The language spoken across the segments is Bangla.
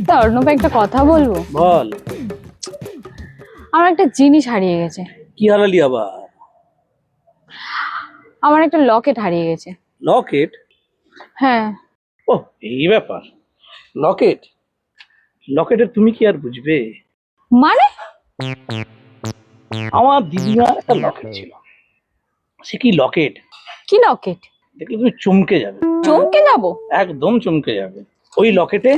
তা অর্ণব, একটা কথা বলবো? বল। আমার একটা জিনিস হারিয়ে গেছে। কি হারালি আবার? আমার একটা লকেট হারিয়ে গেছে। লকেট? হ্যাঁ। ও, এই ব্যাপার। লকেট? লকেটের তুমি কি আর বুঝবে? মানে? আমার দিদিমার একটা লকেট ছিল। সে কি লকেট! কি লকেট? দেখলে তুমি চমকে যাবে। চমকে যাবো? একদম চমকে যাবে। ওই লকেটে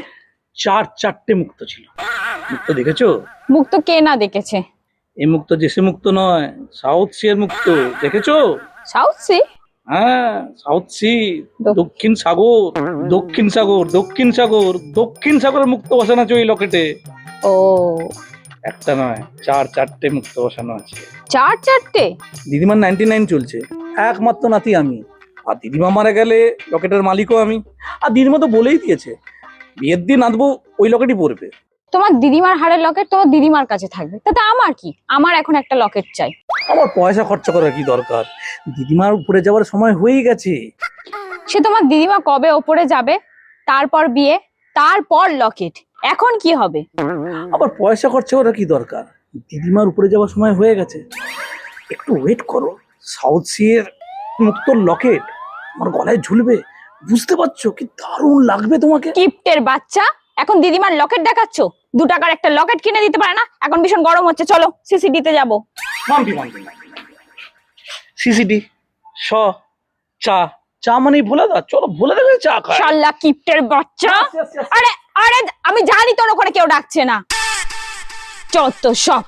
চারটে মুক্ত ছিল। মুক্ত দেখেছো? মুখ তো কে না দেখেছে। এই মুক্ত জেসে মুক্ত নয়, সাউথ সি এর মুক্ত। দেখেছো? South sea? হ্যাঁ, সাউথ সি। দক্ষিণ সাগর, দক্ষিণ সাগর, দক্ষিণ সাগর, দক্ষিণ সাগরের মুক্ত বসানো আছে ওই লকেটে। ও, একটা নয়, চারটে মুক্ত বসানো আছে। চারটে? দিদিমার 99 চলছে। একমাত্র নাতি আমি। আর দিদিমা মারা গেলে লকেটের মালিকও আমি। আর দিদিমা তো বলেই দিয়েছে, বিয়ের দিন আনবো ওই লকেটই পরবে। তোমার দিদিমার হারের লকেট তোমার দিদিমার কাছে থাকবে, তাতে আমার কি? আমার এখন একটা লকেট চাই। আমার পয়সা খরচা করার কি দরকার? দিদিমার উপরে যাওয়ার সময় হয়েই গেছে। সে তোমার দিদিমা কবে ওপরে যাবে, তারপর বিয়ে, তারপর লকেট। এখন কি হবে? আবার পয়সা খরচা করার কি দরকার? দিদিমার উপরে যাওয়ার সময় হয়ে গেছে। একটু ওয়েট করো। সাউথ সি এর মুক্তোর লকেট আমার গলায় ঝুলবে, বুঝতে পারছো? কি দারুণ লাগবে তোমাকে। কিপ্টের বাচ্চা, এখন দিদিমার লকেট দেখাচ্ছ? 2 টাকার একটা লকেট কিনে দিতে পারে না? এখন ভীষণ গরম হচ্ছে, চলো সিসিডিতে যাবো। সিসিডি স চা, চা মানেই ভোলা দা। চলো ভোলা দেখে চা খাই। শালা কিপ্টের বাচ্চা। আরে আরে, আমি জানি তোর ওখানে কেউ ডাকছে না। চল তো সব।